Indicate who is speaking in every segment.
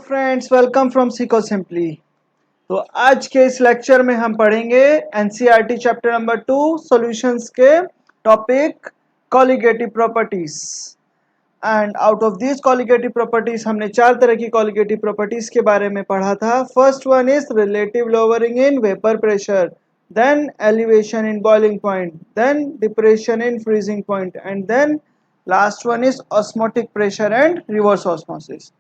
Speaker 1: Friends, welcome from Seiko simply. तो आज के इस लेक्चर में हम पढ़ेंगे एनसीईआरटी चैप्टर नंबर 2 सॉल्यूशंस के topic colligative properties. And out of this colligative properties हमने चार तरह की कॉलिगेटिव प्रॉपर्टीज के बारे में पढ़ा था। First one is relative lowering in vapour pressure, then elevation in boiling point, then depression in freezing point, and then last one is osmotic pressure and reverse osmosis.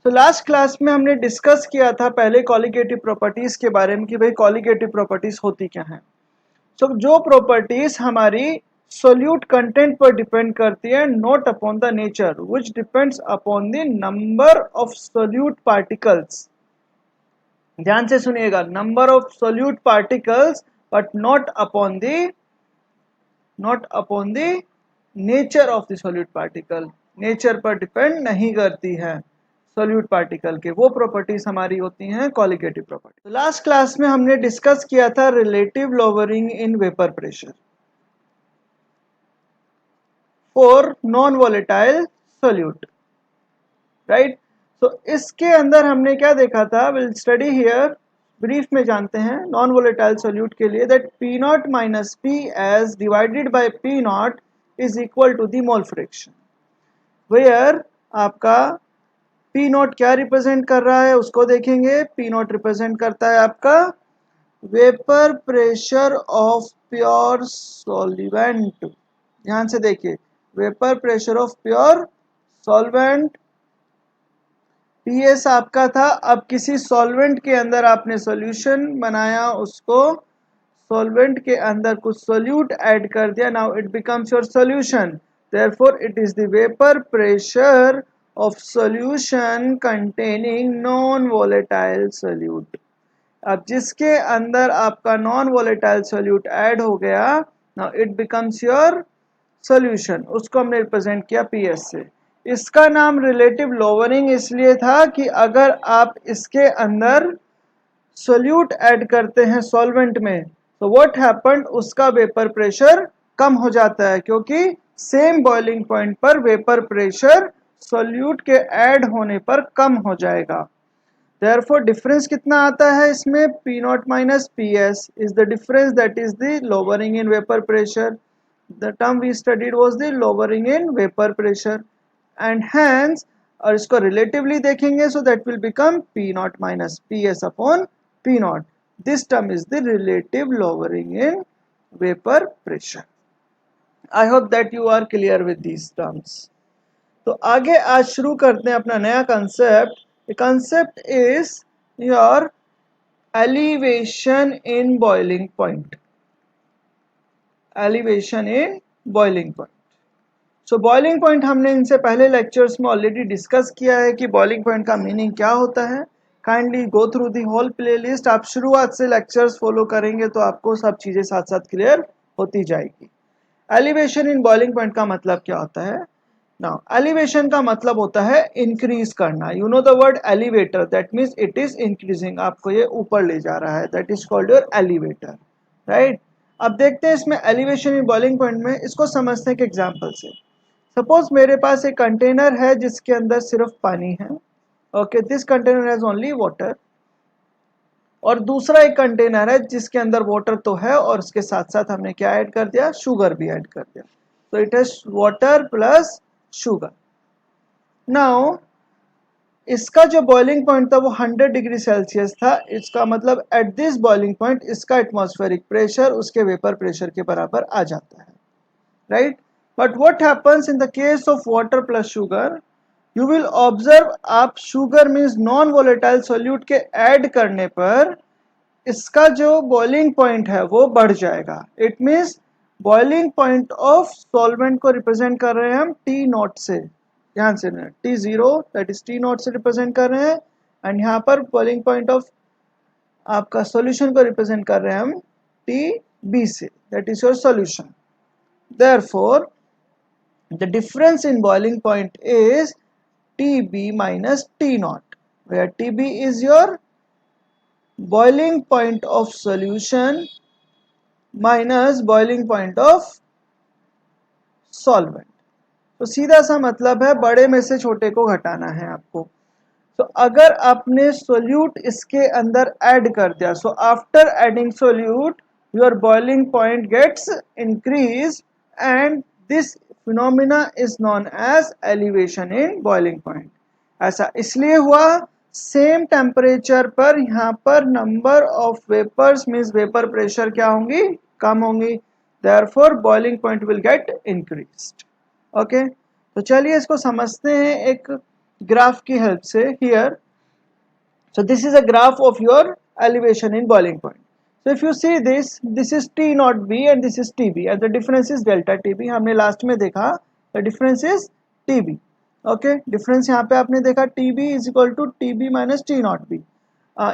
Speaker 1: तो लास्ट क्लास में हमने discuss किया था पहले colligative properties के बारे में कि भाई कॉलिगेटिव प्रॉपर्टीज होती क्या हैं। तो जो प्रॉपर्टीज हमारी सोल्यूट कंटेंट पर डिपेंड करती है, not upon the nature, which depends upon the number of solute particles. ध्यान से सुनिएगा, number of solute particles but not upon the nature of the solute particle. Nature पर डिपेंड नहीं करती है सोल्यूट पार्टिकल के, वो प्रॉपर्टीज हमारी होती हैं कॉलिगेटिव प्रॉपर्टी। तो लास्ट क्लास में हमने डिस्कस किया था relative lowering in vapour pressure for non volatile solute, right. तो इसके अंदर हमने क्या देखा था, विल स्टडी हियर, ब्रीफ में जानते हैं नॉन वोलेटाइल सोल्यूट के लिए that P naught minus P S divided by P naught is equal to the mole fraction, where आपका पी नॉट क्या रिप्रेजेंट कर रहा है उसको देखेंगे। पी नॉट रिप्रेजेंट करता है आपका vapour pressure of pure solvent. ध्यान से देखिए, vapour pressure of pure solvent. PS आपका था, अब किसी सॉल्वेंट के अंदर आपने सॉल्यूशन बनाया, उसको सॉल्वेंट के अंदर कुछ सोल्यूट ऐड कर दिया, now it becomes your solution, therefore it is the vapour pressure of solution containing non volatile solute। अब जिसके अंदर आपका नॉन वोलेटाइल सोल्यूट ऐड हो गया, now it becomes your solution, उसको हमने रिप्रेजेंट किया पीएस से। इसका नाम रिलेटिव लोअरिंग इसलिए था कि अगर आप इसके अंदर सोल्यूट ऐड करते हैं सॉल्वेंट में, तो व्हाट हैपेंड, उसका वेपर प्रेशर कम हो जाता है, क्योंकि सेम बॉइलिंग पॉइंट पर वेपर प्रेशर सोल्यूट के ऐड होने पर कम हो जाएगा। देयरफॉर डिफरेंस कितना आता है इसमें, P naught minus P S is the difference, that is the lowering in vapour pressure. The term we studied was the lowering in vapour pressure and hence, और इसको रिलेटिवली देखेंगे, so that will become P naught minus P S upon P naught. This term is the relative lowering in vapour pressure. I hope that you are clear with these terms. तो आगे आज शुरू करते हैं अपना नया concept. The concept is your elevation in boiling point. Elevation in boiling point. So boiling point हमने इनसे पहले लेक्चर्स में ऑलरेडी डिस्कस किया है कि बॉइलिंग पॉइंट का मीनिंग क्या होता है। Kindly go through the whole playlist. आप शुरुआत से लेक्चर्स फॉलो करेंगे तो आपको सब चीजें साथ साथ क्लियर होती जाएगी। एलिवेशन इन बॉइलिंग पॉइंट का मतलब क्या होता है। नाउ एलिवेशन का मतलब होता है इंक्रीज करना। You know the word elevator, that means it is increasing, आपको ये ऊपर ले जा रहा है, that is called your elevator, right. अब देखते हैं इसमें एलिवेशन इन बॉइलिंग पॉइंट में, इसको समझते हैं एक एग्जांपल से। सपोज मेरे पास एक कंटेनर है जिसके अंदर सिर्फ पानी है, okay, this container has only water. और दूसरा एक कंटेनर है जिसके अंदर वाटर तो है और उसके साथ साथ हमने क्या ऐड कर दिया, शुगर भी ऐड कर दिया। तो it has water plus sugar. Now इसका जो बॉइलिंग पॉइंट था वो 100 डिग्री सेल्सियस था। इसका मतलब एट दिस बॉइलिंग पॉइंट इसका एटमॉस्फेरिक प्रेशर उसके वेपर प्रेशर के बराबर आ जाता है, right. But what happens in the case of water plus sugar, you will observe, आप sugar means non volatile solute के ऐड करने पर इसका जो बॉइलिंग पॉइंट है वो बढ़ जाएगा। It means boiling point of solvent को रिप्रेजेंट कर रहे हैं हम टी नॉट से। ध्यान से T zero, that is T not से रिप्रेजेंट कर रहे हैं, एंड यहाँ पर बॉइलिंग पॉइंट ऑफ आपका सॉल्यूशन को रिप्रेजेंट कर रहे हैं हम टी बी से, that is your solution. Therefore the difference in boiling point is TB minus T naught, where TB is your boiling point of solution minus boiling point of solvent। तो सीधा सा मतलब है बड़े में से छोटे को घटाना है आपको। तो अगर आपने सोल्यूट इसके अंदर ऐड कर दिया, so after adding solute your boiling point gets increase and this phenomena is known as elevation in boiling point. ऐसा इसलिए हुआ, सेम टेम्परेचर पर यहाँ पर number of vapours means vapour pressure क्या होंगी, कम होंगी, therefore boiling point will get increased. Okay, तो चलिए इसको समझते हैं एक ग्राफ की हेल्प से। Here, so this is a graph of your elevation in boiling point. So if you see this is T naught B and this is TB and the difference is delta TB. हमने last में देखा the difference is TB. okay, difference यहाँ पे आपने देखा TB is equal to TB minus T naught B.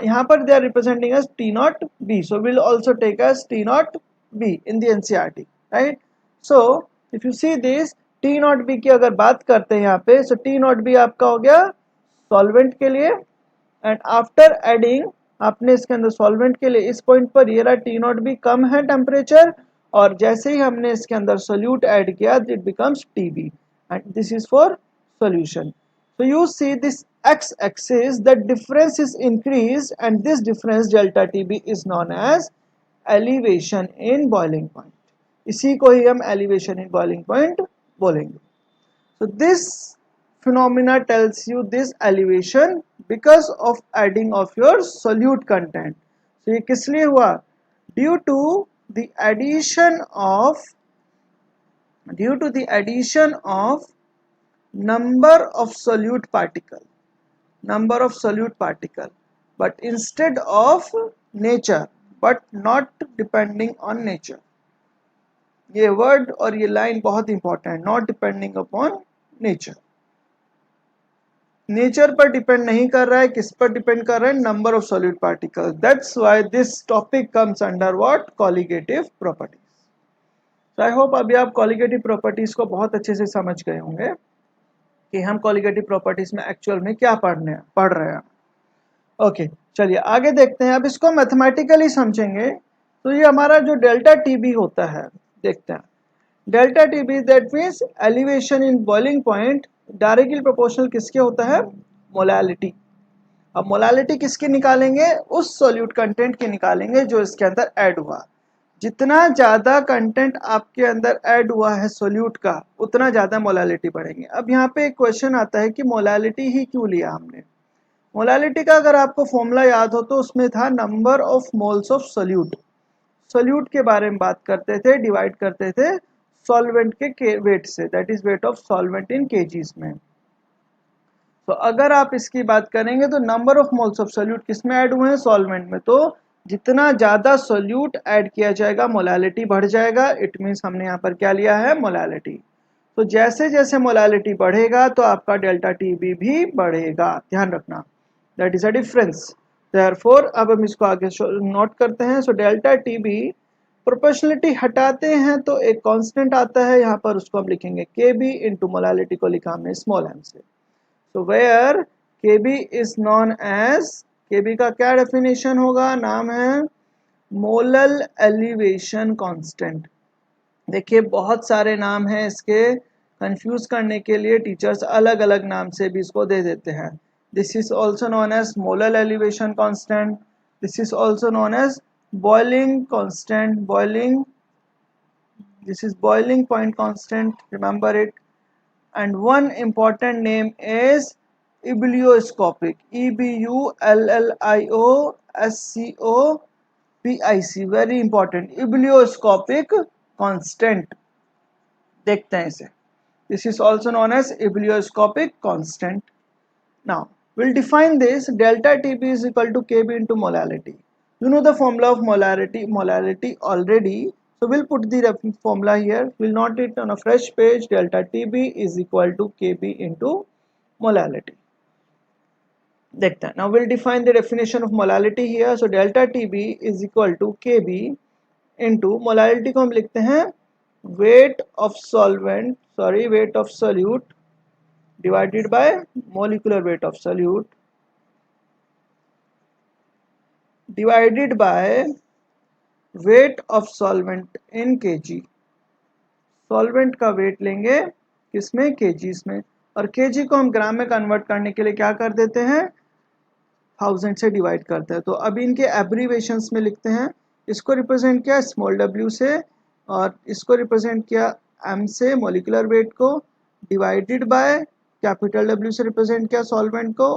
Speaker 1: यहाँ पर they are representing as T naught B, so we'll also take as T naught B in the NCERT, right? So if you see this T naught B की अगर बात करते हैं यहाँ पे, so T naught B आपका हो गया सॉल्वेंट के लिए, एंड आफ्टर एडिंग आपने इसके अंदर सॉल्वेंट के लिए इस पॉइंट पर ये रहा टी नॉट भी कम है टेम्परेचर, और जैसे ही हमने इसके अंदर सोल्यूट ऐड किया it becomes TB and this is for solution. So you see this X axis the difference is increase and this difference delta TB is known as elevation in boiling point. इसी को ही हम elevation in boiling point बोलेंगे। So this phenomena tells you this elevation because of adding of your solute content. So ये किस लिए हुआ? Due to the addition of number of solute particle, but instead of nature, but not depending on nature. ये word और ये line बहुत important, not depending upon nature. Nature पर depend नहीं कर रहा है, किस पर डिपेंड कर रहा है? Number of solid particles. That's why this topic comes under what? Colligative properties. So I hope अभी आप कॉलिगेटिव प्रॉपर्टीज को बहुत अच्छे से समझ गए होंगे कि हम कॉलिगेटिव प्रॉपर्टीज में एक्चुअल में क्या पढ़ रहे हैं। ओके, चलिए आगे देखते हैं। अब इसको मैथमेटिकली समझेंगे तो ये हमारा जो डेल्टा टीबी होता है, देखते हैं। Delta TB that means elevation in boiling point directly proportional किसके होता है? मोलालिटी। अब मोलालिटी किसकी निकालेंगे? उस सॉल्यूट कंटेंट की निकालेंगे जो इसके अंदर ऐड हुआ। जितना ज़्यादा कंटेंट आपके अंदर ऐड हुआ है सॉल्यूट का, उतना ज़्यादा मोलालिटी बढ़ेंगे। अब यहाँ पे एक क्वेश्चन आता है कि मोलालिटी ही क्यों लिया हमने? मोलालिटी का अगर आपको फॉर्मूला याद हो तो उसमें था number of moles of solute. Solute के बारे में बात करते थे, डिवाइड करते थे सॉल्वेंट के वेट से, that is weight of solvent in KGs में। तो अगर आप इसकी बात करेंगे तो number of moles of solute किस में ऐड हुए हैं? सॉल्वेंट में। तो जितना ज़्यादा सॉल्यूट ऐड किया जाएगा मोलालिटी बढ़ जाएगा। इट मीन्स हमने यहाँ पर क्या लिया है? मोलालिटी। तो जैसे जैसे मोलालिटी बढ़ेगा तो आपका डेल्टा टीबी भी बढ़ेगा, ध्यान रखना। That is a difference. Therefore अब हम इसको आगे नोट करते हैं। सो डेल्टा टीबी, प्रोपोर्शनलिटी हटाते हैं तो एक कांस्टेंट आता है यहाँ पर, उसको हम लिखेंगे Kb इंटू मोलालिटी को लिखा हमने स्मॉल m से। So where Kb is known as, Kb का क्या डेफिनेशन होगा? नाम है मोलल एलिवेशन कांस्टेंट। देखिए बहुत सारे नाम हैं इसके, कंफ्यूज करने के लिए टीचर्स अलग अलग नाम से भी इसको दे देते हैं। This is also known as molal elevation constant, this is also known as boiling constant, boiling, this is boiling point constant, remember it. And one important name is ebullioscopic, EBULLIOSCOPIC, very important, ebullioscopic constant। देखते हैं इसे। This is also known as ebullioscopic constant. Now we'll define this. Delta TB is equal to Kb into molality. You know the formula of molality already. So we'll put the formula here. We'll note it on a fresh page. Delta TB is equal to Kb into molality. देखते हैं। Now we'll define the definition of molality here. So delta TB is equal to Kb into molality को हम लिखते हैं weight of solvent, weight of solute divided by molecular weight of solute divided by weight of solvent in kg। Solvent का wait लेंगे किसमें? kgs में। और kg को हम ग्राम में कन्वर्ट करने के लिए क्या कर देते हैं? 1000 से डिवाइड करते हैं। तो अभी इनके एब्रीवेशंस में लिखते हैं। इसको रिप्रेजेंट किया स्मॉल w से और इसको रिप्रेजेंट किया m से मॉलिक्यूलर वेट को, डिवाइडेड बाय कैपिटल W से रिप्रेजेंट किया सॉल्वेंट को।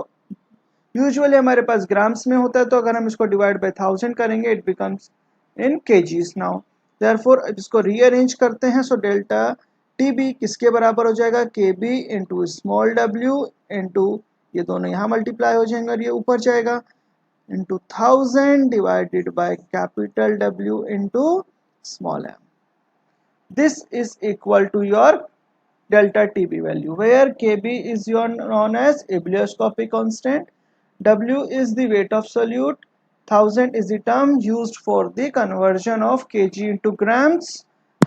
Speaker 1: यूजुअली हमारे पास ग्राम्स में होता है, तो अगर हम इसको डिवाइड बाय 1000 करेंगे it becomes in kgs now. Therefore इसको रीअरेंज करते हैं। सो डेल्टा TB किसके बराबर हो जाएगा, KB into small w into ये दोनों यहाँ मल्टीप्लाई हो जाएंगे और ये ऊपर जाएगा into 1000 divided by capital W into small m। This is equal to your delta TB value, where KB is your known as ebullioscopy constant, W is the weight of solute, 1000 is the term used for the conversion of kg into grams,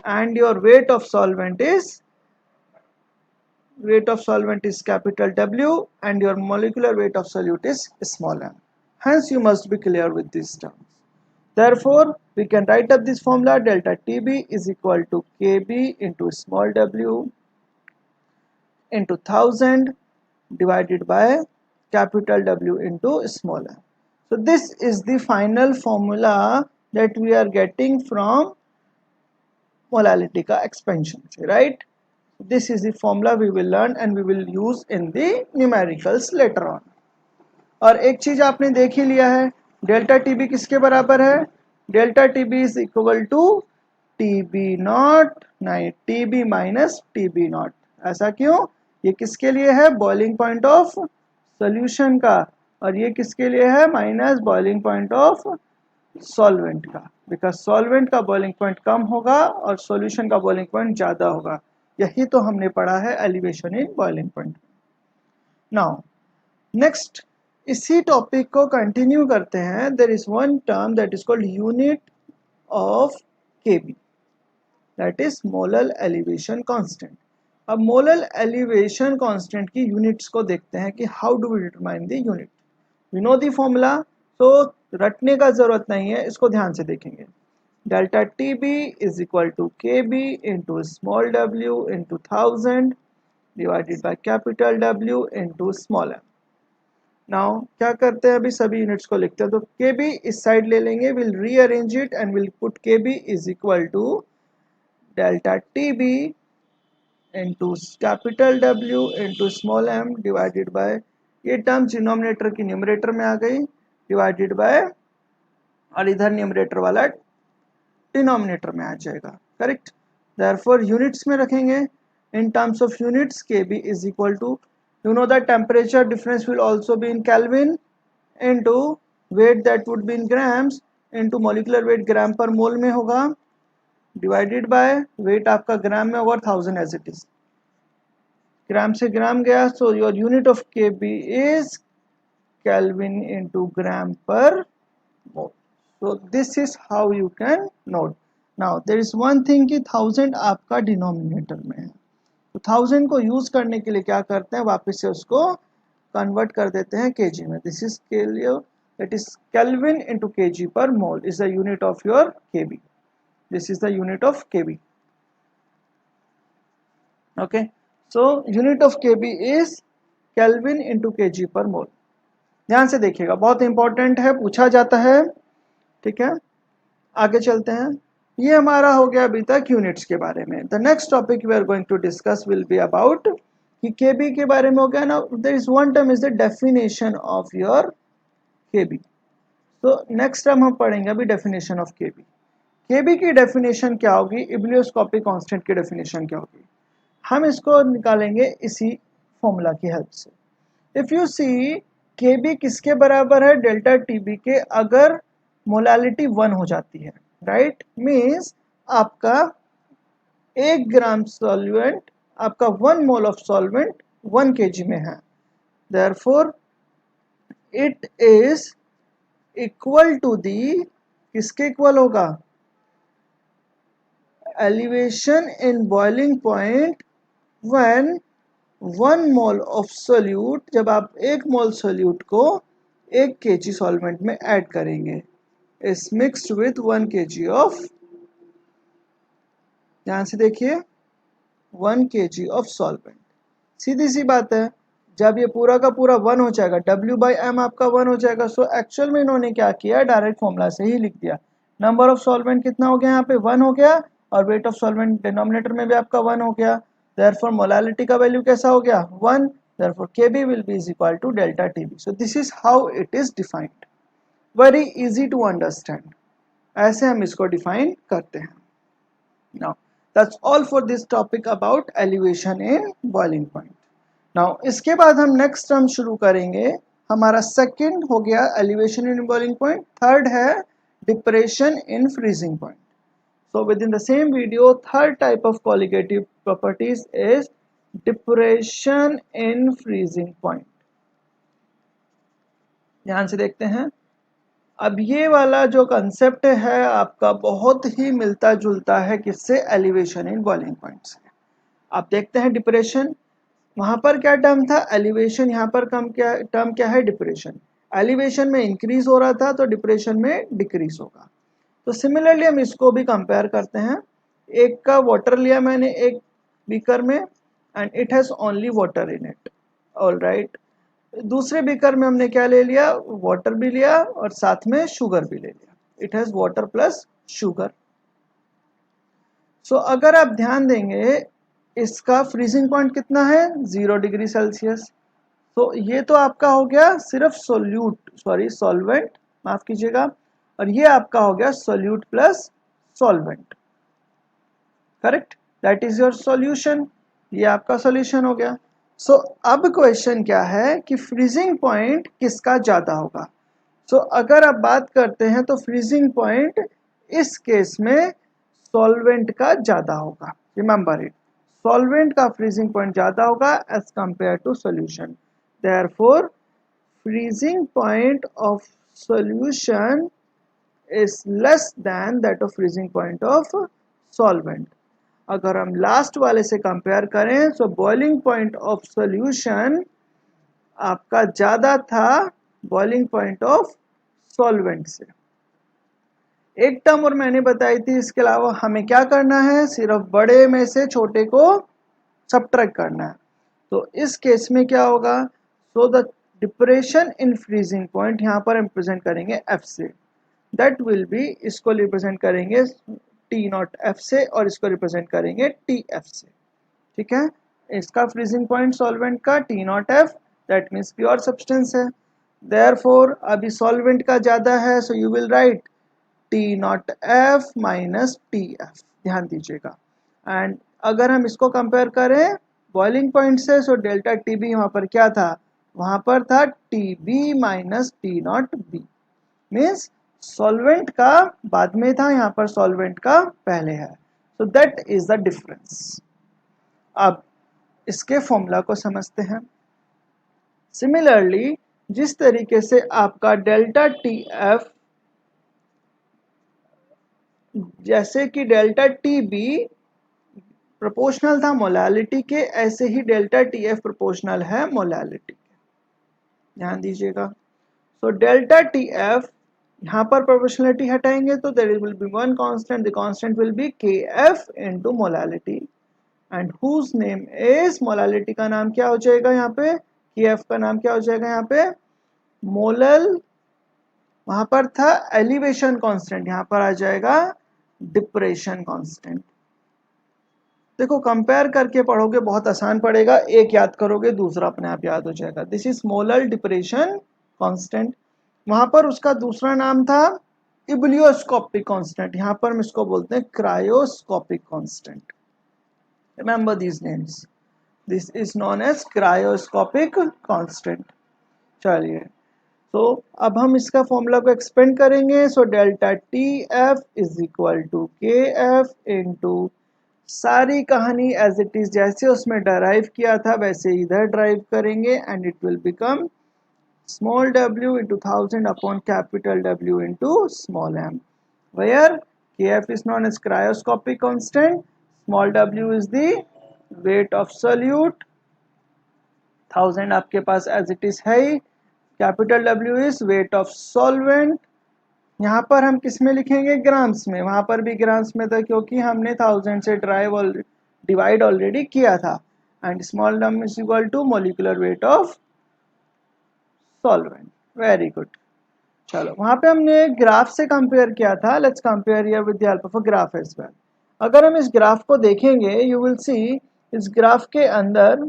Speaker 1: and your weight of solvent is capital W and your molecular weight of solute is small m. Hence you must be clear with these terms. Therefore, we can write up this formula: delta TB is equal to KB into small w into 1000 divided by capital W into small m. So this is the final formula that we are getting from molality ka expansion, right? This is the formula we will learn and we will use in the numericals later on. और एक चीज आपने देख ही लिया है, delta TB किसके बराबर है, delta TB is equal to TB naught नहीं टीबी माइनस टीबी नॉट। ऐसा क्यों, ये किसके लिए है, बॉइलिंग पॉइंट ऑफ सॉल्यूशन का, और ये किसके लिए है, minus boiling point of solvent का, बिकॉज सॉल्वेंट का बॉइलिंग पॉइंट कम होगा और सॉल्यूशन का बॉइलिंग पॉइंट ज्यादा होगा। यही तो हमने पढ़ा है elevation in boiling point. Now next इसी टॉपिक को कंटिन्यू करते हैं। There is one term that is called unit of KB, that is molal elevation constant. अब मोलल एलिवेशन कांस्टेंट की यूनिट्स को देखते हैं कि how do we determine the unit. You know the formula, तो रटने का जरूरत नहीं है, इसको ध्यान से देखेंगे। Delta T B is equal to K B into small w into 1000 divided by capital W into small m। Now क्या करते हैं, अभी सभी यूनिट्स को लिखते हैं। तो के बी इस साइड ले लेंगे, will rearrange it and will put K B is equal to delta T B into capital W into small m divided by, ये टर्म्स डिनोमिनेटर की न्यूमरेटर में आ गई, डिवाइडेड बाय, और इधर न्यूमरेटर वाला डिनोमिनेटर में आ जाएगा, करेक्ट। देयरफॉर यूनिट्स में रखेंगे, in terms of units Kb is equal to, you know that temperature difference will also be in Kelvin into weight that would be in grams into molecular weight ग्राम पर मोल में होगा, divided by weight आपका ग्राम में होगा 1000 as it is, ग्राम से ग्राम गया, so your unit of Kb is Kelvin into ग्राम पर मोल। So this is how you can note. Now there is one thing कि 1000 आपका डिनोमिनेटर में है, तो 1000 को यूज करने के लिए क्या करते हैं, वापस से उसको कन्वर्ट कर देते हैं केजी में। This is that is kelvin into KG per mole is the unit of your KB. This is the unit of KB. Okay, so unit of KB is kelvin into KG per mole. ध्यान से देखिएगा, बहुत important है, पूछा जाता है, ठीक है। आगे चलते हैं, ये हमारा हो गया अभी तक यूनिट्स के बारे में। The next topic we are going to discuss will be about कि केबी के बारे में हो गया ना। There is one term is the definition of your KB. तो नेक्स्ट टर्म हम पढ़ेंगे अभी डेफिनेशन ऑफ केबी। केबी की डेफिनेशन क्या होगी, इब्लियोस्कोपिक कांस्टेंट की डेफिनेशन क्या होगी, हम इसको निकालेंगे इसी फॉर्मूला की हेल्प से। इफ यू सी केबी किसके बराबर है, डेल्टा टीबी के, अगर मोलालिटी 1 हो जाती है, राइट, मीन्स आपका 1 ग्राम सॉल्वेंट, आपका 1 मोल ऑफ सॉल्वेंट 1 kg में है, therefore it is equal to the, किसके इक्वल होगा, elevation in boiling point when 1 mole of solute, जब आप 1 मोल सोल्यूट को 1 kg सॉल्वेंट में ऐड करेंगे, is mixed with 1 kg of, ध्यान से देखिए, 1 kg of solvent। सीधी सी बात है, जब ये पूरा का पूरा 1 हो जाएगा, W/m आपका 1 हो जाएगा। सो एक्चुअल में इन्होंने क्या किया, डायरेक्ट फॉर्मूला से ही लिख दिया। नंबर ऑफ सॉल्वेंट कितना हो गया यहाँ पे, 1 हो गया, और वेट ऑफ सॉल्वेंट डिनोमिनेटर में भी आपका 1 हो गया। देयरफॉर मोलालिटी का वैल्यू कैसा हो गया, 1। Therefore Kb will be is equal to delta Tb। So this is how it is defined, very easy to understand. ऐसे हम इसको डिफाइन करते हैं। Now that's all for this topic about elevation in boiling point. Now इसके बाद हम next term शुरू करेंगे। हमारा सेकंड हो गया elevation in boiling point, third है depression in freezing point. So within the same video, third type of colligative properties is depression in freezing point। ध्यान से देखते हैं। अब ये वाला जो कंसेप्ट है आपका बहुत ही मिलता जुलता है किससे, एलिवेशन इन बॉइलिंग पॉइंट से। आप देखते हैं डिप्रेशन, वहां पर क्या टर्म था, एलिवेशन, यहाँ पर टर्म क्या है, डिप्रेशन। एलिवेशन में इंक्रीज हो रहा था तो डिप्रेशन में डिक्रीज होगा। तो सिमिलरली हम इसको भी कंपेयर करते हैं। एक का वाटर लिया मैंने एक बीकर में, and it has only water in it, all right. दूसरे बीकर में हमने क्या ले लिया, वाटर भी लिया और साथ में शुगर भी ले लिया, it has water plus sugar. So अगर आप ध्यान देंगे इसका फ्रीजिंग पॉइंट कितना है, 0 डिग्री सेल्सियस। तो ये तो आपका हो गया सिर्फ सॉल्वेंट, माफ कीजिएगा, और ये आपका हो गया solute plus solvent, correct, that is your solution. ये आपका सॉल्यूशन हो गया। सो अब क्वेश्चन क्या है कि फ्रीजिंग पॉइंट किसका ज्यादा होगा। सो अगर आप बात करते हैं तो फ्रीजिंग पॉइंट इस केस में सॉल्वेंट का ज्यादा होगा। रिमेंबर इट, सॉल्वेंट का फ्रीजिंग पॉइंट ज्यादा होगा as compare to solution. Therefore freezing point of solution is less than that of freezing point of solvent। अगर हम लास्ट वाले से कंपेयर करें तो बॉइलिंग पॉइंट ऑफ सॉल्यूशन आपका ज्यादा था बॉइलिंग पॉइंट ऑफ सॉल्वेंट से। एक टर्म और मैंने बताई थी, इसके अलावा हमें क्या करना है, सिर्फ बड़े में से छोटे को सबट्रैक्ट करना है। तो इस केस में क्या होगा, so the depression in freezing point यहाँ पर हम रिप्रेजेंट करेंगे एफ से, दैट विल बी, इसको रिप्रेजेंट करेंगे टी नॉट एफ से और इसको रिप्रेजेंट करेंगे टी एफ से। ठीक है, इसका फ्रीजिंग पॉइंट सॉल्वेंट का T not F, that means pure substance है। देयरफॉर अभी सॉल्वेंट का ज्यादा है, so you will write T not F minus T F, ध्यान दीजिएगा। एंड अगर हम इसको कंपेयर करें बॉइलिंग पॉइंट से, सो डेल्टा टी बी वहां पर क्या था, वहां पर था T B minus T naught B, means solvent का बाद में था, यहाँ पर सॉल्वेंट का पहले है। So that is the difference. अब इसके फॉर्मूला को समझते हैं। सिमिलरली जिस तरीके से आपका डेल्टा टी एफ, जैसे कि डेल्टा टी बी प्रोपोर्शनल था मोलालिटी के, ऐसे ही डेल्टा टी एफ प्रोपोर्शनल है मोलालिटी के, ध्यान दीजिएगा। सो डेल्टा टी एफ, यहाँ पर प्रोपोर्शनलिटी हटाएंगे तो there will be one constant, the constant will be K F into molality, and whose name is, molality का नाम क्या हो जाएगा यहाँ पे, के एफ का नाम क्या हो जाएगा यहाँ पे, मोलल, वहां पर था एलिवेशन कांस्टेंट, यहाँ पर आ जाएगा डिप्रेशन कांस्टेंट। देखो कंपेयर करके पढ़ोगे बहुत आसान पड़ेगा, एक याद करोगे दूसरा अपने आप याद हो जाएगा। This is molal depression constant, वहां पर उसका दूसरा नाम था इब्लियोस्कोपिक कांस्टेंट, यहाँ पर हम इसको बोलते हैं cryoscopic constant. Remember these names, this is known as cryoscopic constant. चलिए, तो अब हम इसका फॉर्मूला को एक्सपेंड करेंगे। So delta T F is equal to K F into, सारी कहानी एज इट इज जैसे उसमें डराइव किया था वैसे इधर ड्राइव करेंगे, and it will become small w into 1000 upon capital W into small m, where kf is known as cryoscopic constant, small w is the weight of solute, 1000 आपके पास as it is है ही, capital W is weight of solvent। यहाँ पर हम किस में लिखेंगे, grams में, वहां पर भी ग्राम्स में था क्योंकि हमने 1000 से डिवाइड ऑलरेडी किया था। and small num is equal to molecular weight of solvent. Very good. चलो वहां पे हमने ग्राफ से कंपेयर किया था. Let's compare here with the help of a graph as well. अगर हम इस ग्राफ को देखेंगे यू विल सी इस ग्राफ के अंदर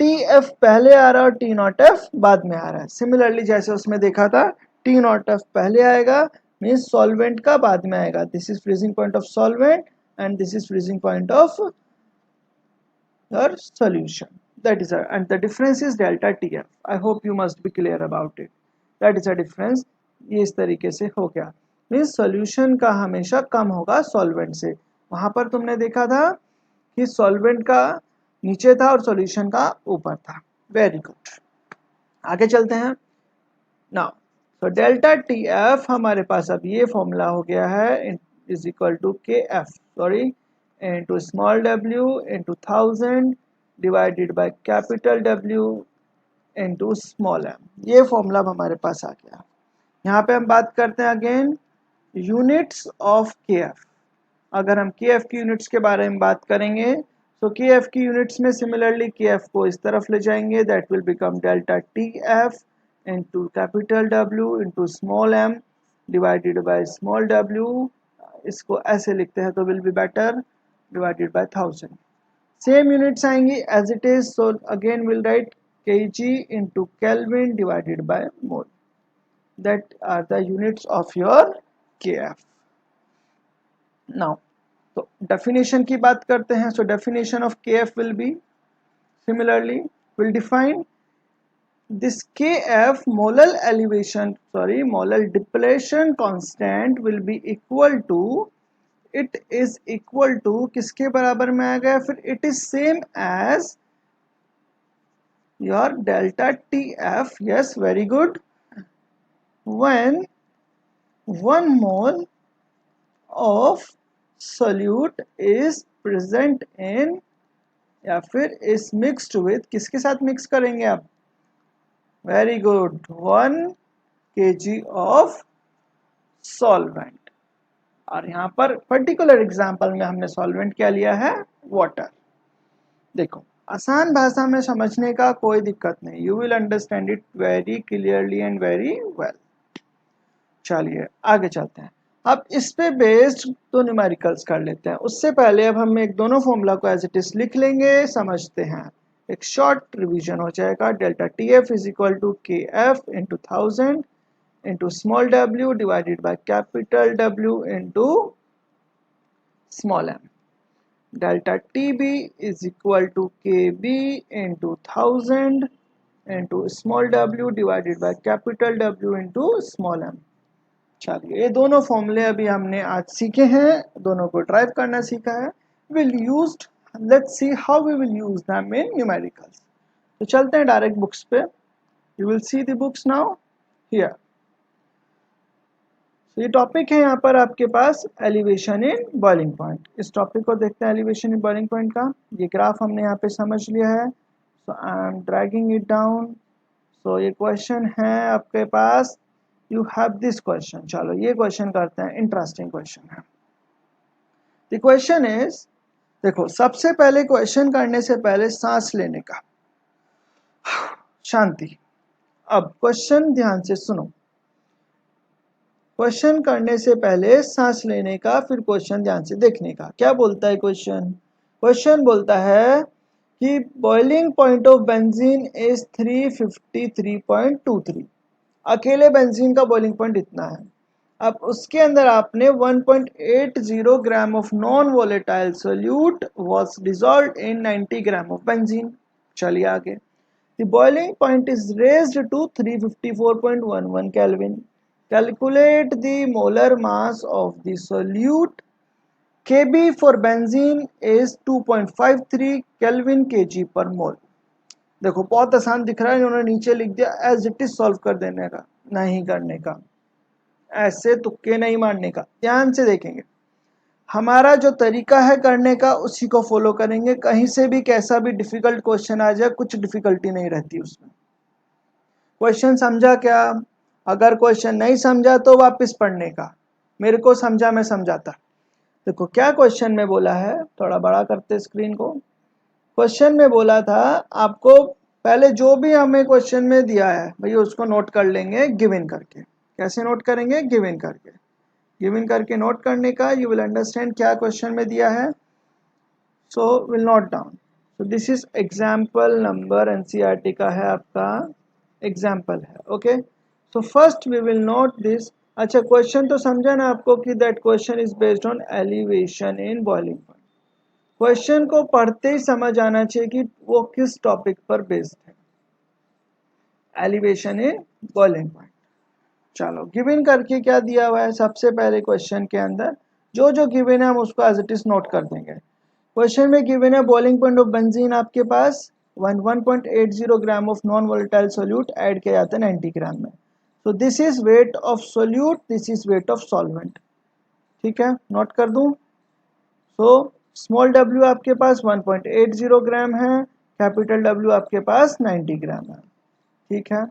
Speaker 1: टी एफ पहले आ रहा है और टी नॉट एफ बाद में आ रहा है. सिमिलरली जैसे उसमें देखा था टी नॉट एफ पहले आएगा मीन्स सॉल्वेंट का बाद में आएगा. This is freezing point of solvent and this is freezing point of your solution. That is and the difference is delta TF. I hope you must be clear about it. That is a difference. ये इस तरीके से हो गया means solution का हमेशा कम होगा solvent से. वहां पर तुमने देखा था कि सॉल्वेंट का नीचे था और सॉल्यूशन का ऊपर था. Very good. आगे चलते हैं. Now so delta T F हमारे पास अब ये फॉर्मूला हो गया है is equal to K F sorry into small w into 1000 divided by capital W into small m. ये फॉर्मूला हमारे पास आ गया. यहाँ पे हम बात करते हैं अगेन यूनिट्स ऑफ के एफ. अगर हम के एफ की यूनिट्स के बारे में बात करेंगे तो के एफ की यूनिट्स में सिमिलरली के एफ को इस तरफ ले जाएंगे. That will become delta T F into capital W into small m divided by small w. इसको ऐसे लिखते हैं तो will be better divided by 1000. Same units आएंगी as it is. So again we'll write kg into Kelvin divided by mole. That are the units of your kf. Now so definition की बात करते हैं. So definition of kf will be similarly will define this kf molar depletion constant will be equal to it is equal to किसके बराबर में आ गया फिर it is same as your delta T F. Yes very good. When 1 mole of solute is present in या फिर is mixed with किसके साथ मिक्स करेंगे आप. Very good 1 kg of solvent. और यहाँ पर पर्टिकुलर एग्जांपल में हमने सॉल्वेंट क्या लिया है वाटर. देखो आसान भाषा में समझने का कोई दिक्कत नहीं. You will understand it very clearly and very well. चलिए आगे चलते हैं. अब इस पे बेस्ड तो न्यूमेरिकल्स कर लेते हैं. उससे पहले अब हम एक दोनों फॉर्मूला को एज इट इज लिख लेंगे. समझते हैं. एक शॉर्ट रिवीजन हो जाएगा. Delta T F is equal to K F into 1000 into small w divided by capital W into small m. Delta TB is equal to KB into 1000 into small w divided by capital W into small m. चलिए ये दोनों फॉर्मूले अभी हमने आज सीखे हैं. दोनों को ड्राइव करना सीखा है. Will used let's see how we will use them in numericals. तो चलते हैं डायरेक्ट बुक्स पे. You will see the books now here. ये टॉपिक है यहाँ पर आपके पास एलिवेशन इन बॉइलिंग पॉइंट. इस टॉपिक को देखते हैं एलिवेशन इन बॉइलिंग पॉइंट का. ये ग्राफ हमने यहाँ पे समझ लिया है. So I am dragging it down. So ये क्वेश्चन है आपके पास. You have this question. चलो ये क्वेश्चन करते हैं. इंटरेस्टिंग क्वेश्चन है. द क्वेश्चन इज देखो सबसे पहले क्वेश्चन करने से पहले सांस लेने का. शांति. अब क्वेश्चन ध्यान से सुनो. क्वेश्चन करने से पहले सांस लेने का फिर क्वेश्चन ध्यान से देखने का. क्या बोलता है क्वेश्चन. क्वेश्चन बोलता है कि boiling point of benzene is 353.23. अकेले बेंजीन का बॉइलिंग पॉइंट इतना है. अब उसके अंदर आपने 1.80 gram of non volatile solute was dissolved in 90 gram of benzene. चलिए आगे. The boiling point is raised to 354.11 kelvin. Calculate the molar mass of the solute. Kb for benzene is 2.53 Kelvin kg per mole. देखो बहुत आसान दिख रहा है. इन्होंने नीचे लिख दिया एज इट इज सॉल्व कर देने का. नहीं करने का. ऐसे तुक्के नहीं मारने का. ध्यान से देखेंगे. हमारा जो तरीका है करने का उसी को फॉलो करेंगे. कहीं से भी कैसा भी डिफिकल्ट क्वेश्चन आ जाए कुछ डिफिकल्टी नहीं रहती उसमें. क्वेश्चन समझा क्या. अगर क्वेश्चन नहीं समझा तो वापस पढ़ने का. मेरे को समझा मैं समझाता. देखो क्या क्वेश्चन में बोला है. थोड़ा बड़ा करते स्क्रीन को. क्वेश्चन में बोला था आपको पहले जो भी हमें क्वेश्चन में दिया है भैया उसको नोट कर लेंगे गिवन करके। कैसे नोट करेंगे? गिवन करके। गिवन करके नोट करने का यू विल अंडरस्टैंड क्या क्वेश्चन में दिया है। So will note down. So this is example number NCERT का है आपका एग्जाम्पल है। Okay, so first we will note this. अच्छा, क्वेश्चन तो समझा ना आपको कि that question is based on elevation in boiling point. Question को पढ़ते ही समझ आना चाहिए कि वो किस टॉपिक पर बेस्ड है। Elevation in boiling point. चलो, गिवन करके क्या दिया हुआ है सबसे पहले क्वेश्चन के अंदर, जो जो गिवन है हम उसको एज इट इज नोट कर देंगे। क्वेश्चन में गिवन है बॉइलिंग पॉइंट ऑफ बेंजीन आपके पास 1.80 gram of non volatile solute add किया जाता है 90 ग्राम में। तो this is weight of solute, this is weight of solvent. ठीक है, नोट कर दूं। सो स्मॉल w आपके पास 1.80 ग्राम है, कैपिटल W आपके पास 90 ग्राम है। ठीक है,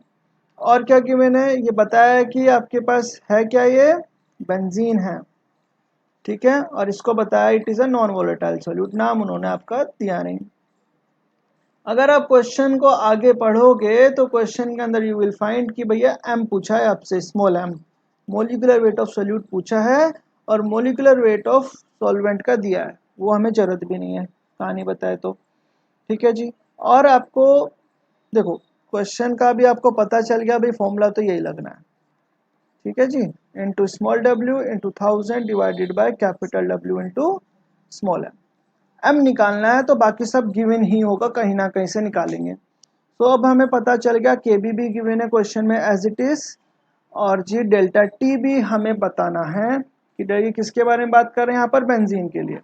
Speaker 1: और क्या गिवन है ये बताया है कि आपके पास है क्या, ये बेंजीन है। ठीक है, और इसको बताया it is a non volatile solute, नाम उन्होंने आपका दिया नहीं। अगर आप क्वेश्चन को आगे पढ़ोगे तो क्वेश्चन के अंदर यू विल फाइंड कि भैया m पूछा है आपसे, small m molecular weight of solute पूछा है और मोलिकुलर वेट ऑफ सॉल्वेंट का दिया है, वो हमें जरूरत भी नहीं है कहानी बताए तो। ठीक है जी, और आपको देखो क्वेश्चन का भी आपको पता चल गया भाई, फॉर्मूला तो यही लगना है। ठीक है जी, into small w into 1000 divided by capital W into small m निकालना है तो बाकी सब गिवन ही होगा, कहीं ना कहीं से निकालेंगे। तो अब हमें पता चल गया kb भी गिवन है क्वेश्चन में एज इट इज, और जी डेल्टा टी भी हमें बताना है कि ये किसके बारे में बात कर रहे हैं यहाँ पर, बेंजीन के लिए।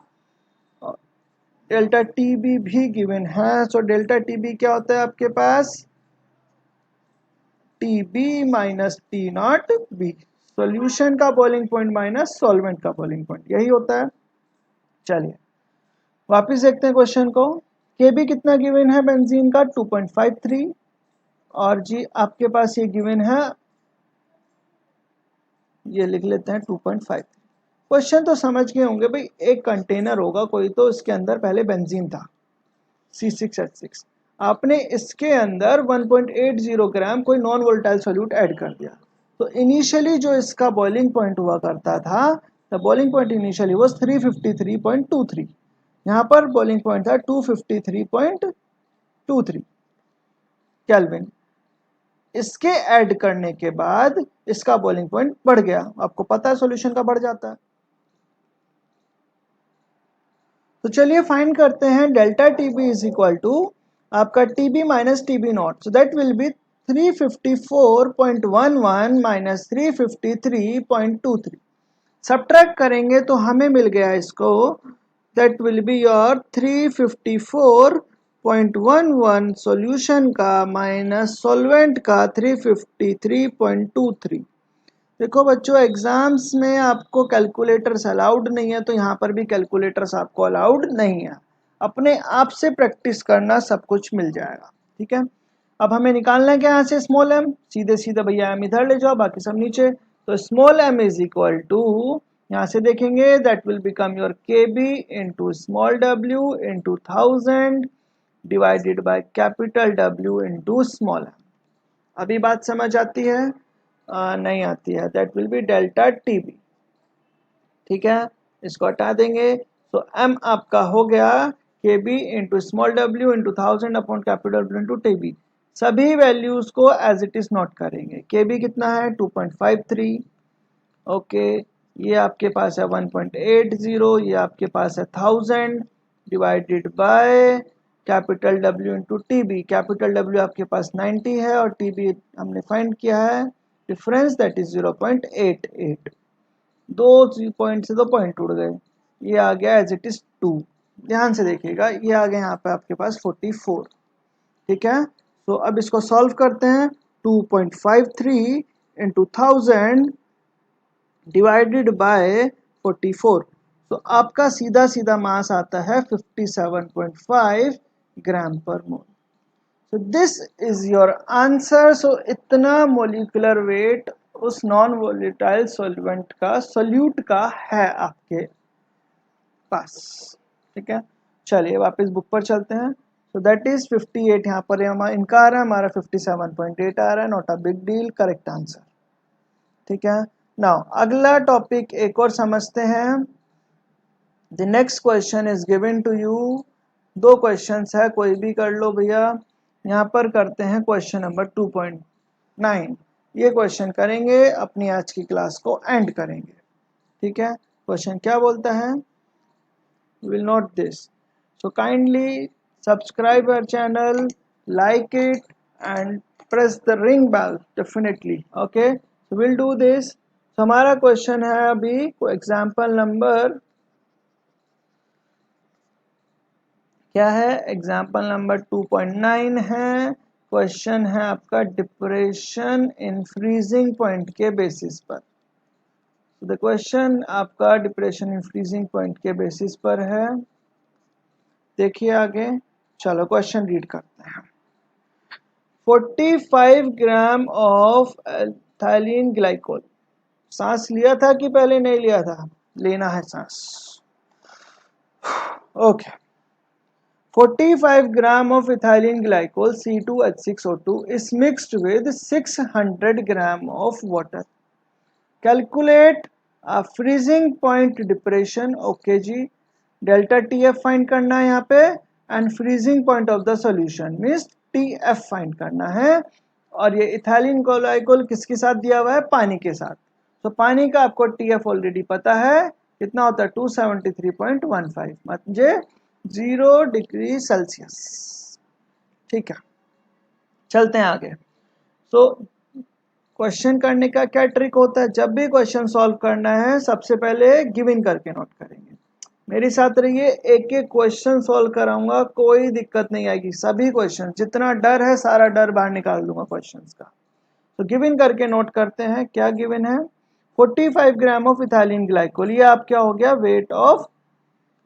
Speaker 1: डेल्टा टी भी गिवन है। सो डेल्टा टी बी क्या होता है आपके पास, T B minus T naught B, solution का बॉइलिंग पॉइंट माइनस सॉल्वेंट का बॉइलिंग पॉइंट, यही होता है। चलिए वापिस देखते हैं क्वेश्चन को। के बी कितना गिवन है बेंजीन का 2.53, और जी आपके पास ये गिवन है, ये लिख लेते हैं 2.5। क्वेश्चन तो समझ गए होंगे भाई, एक कंटेनर होगा कोई तो इसके अंदर पहले बेंजीन था C6H6, आपने इसके अंदर 1.80 ग्राम कोई नॉन वोलेटाइल सोल्यूट ऐड कर दिया। तो इनिशियली जो इसका बॉइलिंग पॉइंट हुआ करता था, the boiling point initially was 353.23, यहाँ पर बॉइलिंग पॉइंट था 253.23 केल्विन। इसके ऐड करने के बाद इसका बॉइलिंग पॉइंट बढ़ गया, आपको पता है सॉल्यूशन का बढ़ जाता है। तो चलिए फाइंड करते हैं delta TB is equal to आपका TB minus TB naught, so that will be 354.11 minus 353.23। Subtract करेंगे तो हमें मिल गया इसको, that will be your 354.11 solution का माइनस सॉल्वेंट का 353.23। देखो बच्चों, एग्जाम्स में आपको कैलकुलेटर्स अलाउड नहीं है, तो यहाँ पर भी कैलकुलेटर्स आपको अलाउड नहीं है। अपने आप से प्रैक्टिस करना, सब कुछ मिल जाएगा। ठीक है, अब हमें निकालना है क्या यहाँ से, स्मॉल m, सीधे सीधे भैया m इधर ले जाओ, बाकी सब नीचे। तो small m is equal to, यहाँ से देखेंगे that will become your K B into small w into 1000 divided by capital W into small m। अभी बात समझ आती है? नहीं आती है, that will be delta T B. ठीक है, इसको हटा देंगे तो m आपका हो गया K B into small w into 1000 upon capital W into T B. सभी वैल्यूज को एज इट इज नोट करेंगे। के बी कितना है 2.53, ओके, ये आपके पास है 1.80, ये आपके पास है 1000 divided by capital W into T B. Capital W आपके पास 90 है और टी बी हमने फाइंड किया है डिफरेंस, दैट इज 0.88। दो पॉइंट से दो पॉइंट उड़ गए, ये आ गया एज इट इज 2। ध्यान से देखिएगा, ये आ गया यहाँ पे आपके पास 44। ठीक है, तो अब इसको सॉल्व करते हैं। 2.53 इंटू 1000 डिवाइडेड बाय 44, तो आपका सीधा सीधा मास आता है 57.5 ग्राम पर मोल। So this is your answer. So इतना मोलिकुलर वेट उस नॉन वोलेटाइल सॉल्वेंट का, सोल्यूट का है आपके पास। ठीक है, चलिए वापस बुक पर चलते हैं। So that is 58. यहाँ पर इनका आ रहा है, हमारा 57.8 आ रहा है. Not a big deal, correct answer. ठीक है. नाउ अगला टॉपिक एक और समझते हैं. The next question is given to you. दो क्वेश्चंस है, कोई भी कर लो भैया. यहाँ पर करते हैं क्वेश्चन नंबर 2.9. ये क्वेश्चन करेंगे, अपनी आज की क्लास को एंड करेंगे. ठीक है. क्वेश्चन क्या बोलता है? Will note this. So kindly subscribe our channel, like it and press the ring bell definitely. Okay, so will do this. हमारा क्वेश्चन है अभी एग्जाम्पल नंबर क्या है? एग्जाम्पल नंबर 2.9 है. क्वेश्चन है आपका डिप्रेशन इन फ्रीजिंग पॉइंट के बेसिस पर. द क्वेश्चन आपका डिप्रेशन इन फ्रीजिंग पॉइंट के बेसिस पर है. देखिए आगे. चलो क्वेश्चन रीड करते हैं. 45 ग्राम ऑफ एथिलीन ग्लाइकोल. सांस लिया था कि पहले नहीं लिया था? लेना है सांस. Okay. 45 gram of ethylene glycol C2H6O2 is mixed with 600 gram of water. Calculate a freezing point depression. Okay जी. डेल्टा TF फाइंड करना है यहाँ पे, and freezing point of the solution means TF find करना है. और ये इथाइलिन ग्लाइकोल किसके साथ दिया हुआ है? पानी के साथ. तो पानी का आपको TF ऑलरेडी पता है, कितना होता है? 273.15 म्हणजे 0 डिग्री सेल्सियस. ठीक है. चलते हैं आगे. तो क्वेश्चन करने का क्या ट्रिक होता है? जब भी क्वेश्चन सॉल्व करना है सबसे पहले गिवन करके नोट करेंगे. मेरे साथ रहिए, एक एक क्वेश्चन सॉल्व कराऊंगा, कोई दिक्कत नहीं आएगी. सभी क्वेश्चन, जितना डर है सारा डर बाहर निकाल दूंगा क्वेश्चंस का. तो गिवन करके नोट करते हैं. क्या गिवन है? 45 ग्राम ऑफ इथाइलिन ग्लाइकोल. ये आप क्या हो गया? Weight of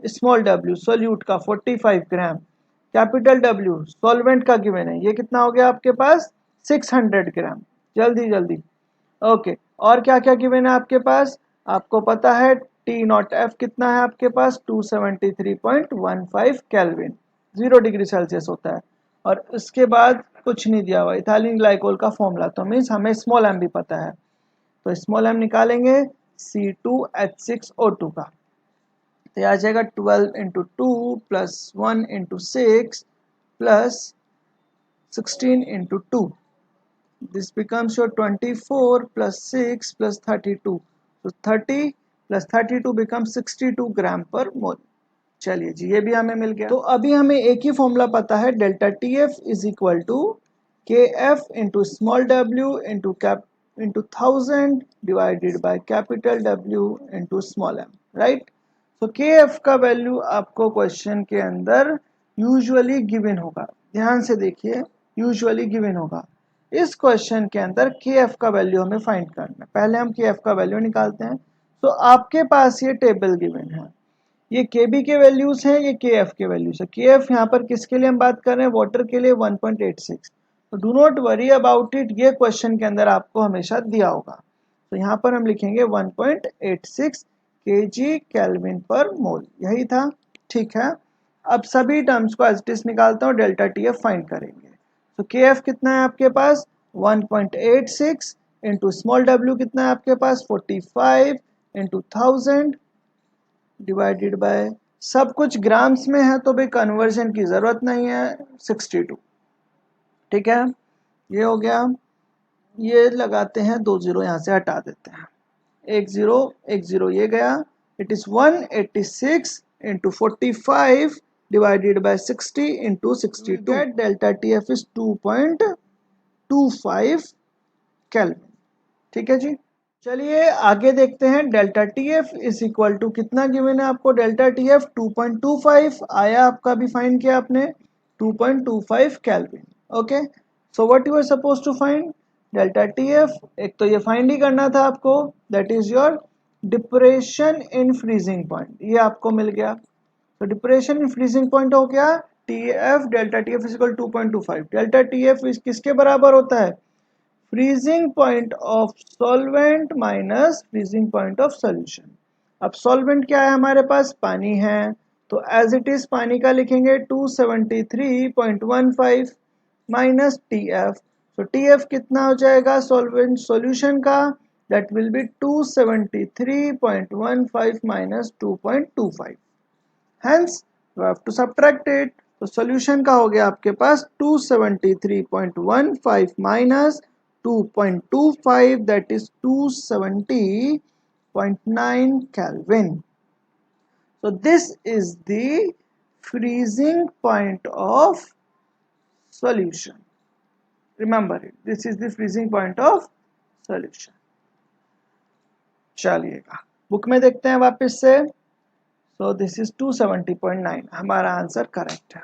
Speaker 1: small w solute का 45 ग्राम. कैपिटल W सॉल्वेंट का गिवन है. ये कितना हो गया आपके पास? 600 ग्राम. जल्दी जल्दी. ओके. और क्या क्या गिवन है आपके पास? आपको पता है T नॉट F कितना है आपके पास? 273.15 केल्विन. 0 डिग्री सेल्सियस होता है. और उसके बाद कुछ नहीं दिया हुआ. इथाइलिन ग्लाइकोल का फॉर्मूला, तो मीन्स हमें स्मॉल m भी पता है. तो स्मॉल m निकालेंगे C2H6O2 का. तो आ जाएगा 12 into 2 plus 1 into 6 plus 16 into 2. This becomes your 24 plus 6 plus 32. तो 30 प्लस 32 बिकम 62 ग्राम पर मोल. चलिए जी, ये भी हमें मिल गया. तो अभी हमें एक ही फॉर्मूला पता है, delta TF is equal to KF into small w into 1000 divided by capital W into small m. Right. तो KF का वैल्यू आपको क्वेश्चन के अंदर यूजुअली गिवन होगा. ध्यान से देखिए, यूजुअली गिवन होगा. इस क्वेश्चन के अंदर KF का वैल्यू हमें फाइंड करना है. पहले हम KF का वैल्यू निकालते हैं. तो आपके पास ये टेबल गिवन है. ये KB के वैल्यूज हैं, ये KF के वैल्यूज है. KF यहाँ पर किसके लिए हम बात कर रहे हैं? वाटर के लिए 1.86. तो do not worry about it, ये क्वेश्चन के अंदर आपको हमेशा दिया होगा. तो यहाँ पर हम लिखेंगे 1.86 kg केल्विन पर मोल. यही था. ठीक है. अब सभी टर्म्स को एज इट इज निकालता हूँ, डेल्टा TF फाइंड करेंगे. तो KF कितना है आपके पास? 1.86 इंटू स्मॉल w कितना है आपके पास? 45 इंटू 1000 डिवाइडेड बाय, सब कुछ ग्राम्स में है तो भाई कन्वर्जन की जरूरत नहीं है, 62. ठीक है. ये हो गया. ये लगाते हैं 2 जीरो, यहाँ से हटा देते हैं. 1 0 ये गया. It is 186 into 45 divided by 60 into 62. Delta TF is 2.25 kelvin. ठीक है जी. चलिए आगे देखते हैं. Delta TF is equal to कितना गिवन है आपको? डेल्टा TF 2.25 आया आपका, भी फाइंड किया आपने, 2.25 kelvin. Okay. So what you are suppose to find? Delta TF एक तो ये फाइंड ही करना था आपको, that is your depression in freezing point. ये आपको मिल गया. तो डिप्रेशन इन फ्रीजिंग पॉइंट हो गया TF. Delta TF is equal 2.25. Delta TF किसके बराबर होता है? Freezing point of solvent minus freezing point of solution. अब सॉल्वेंट क्या है हमारे पास? पानी है. तो एज इट इज पानी का लिखेंगे 273.15 माइनस टी एफ। तो टी एफ कितना हो जाएगा सॉल्वेंट सॉल्यूशन का, that will be 273.15 minus 2.25। Hence you have to subtract it. तो सॉल्यूशन का हो गया आपके पास 273.15 minus 2.25, that is 270.9 Kelvin. So this is the freezing point of solution. Remember it. This is the freezing point of solution. चलिएगा book में देखते हैं वापस से। So this is 270.9, हमारा आंसर करेक्ट है।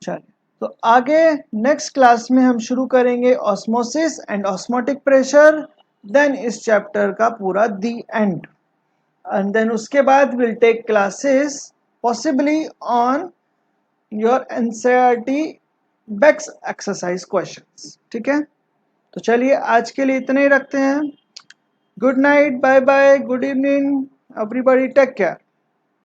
Speaker 1: चलिए तो आगे नेक्स्ट क्लास में हम शुरू करेंगे osmosis and osmotic pressure, then इस चैप्टर का पूरा दी एंड, and then उसके बाद we'll take classes possibly on your NCERT Beck's exercise questions। ठीक है, तो चलिए आज के लिए इतने ही रखते हैं। Good night, bye bye, good evening everybody, take care.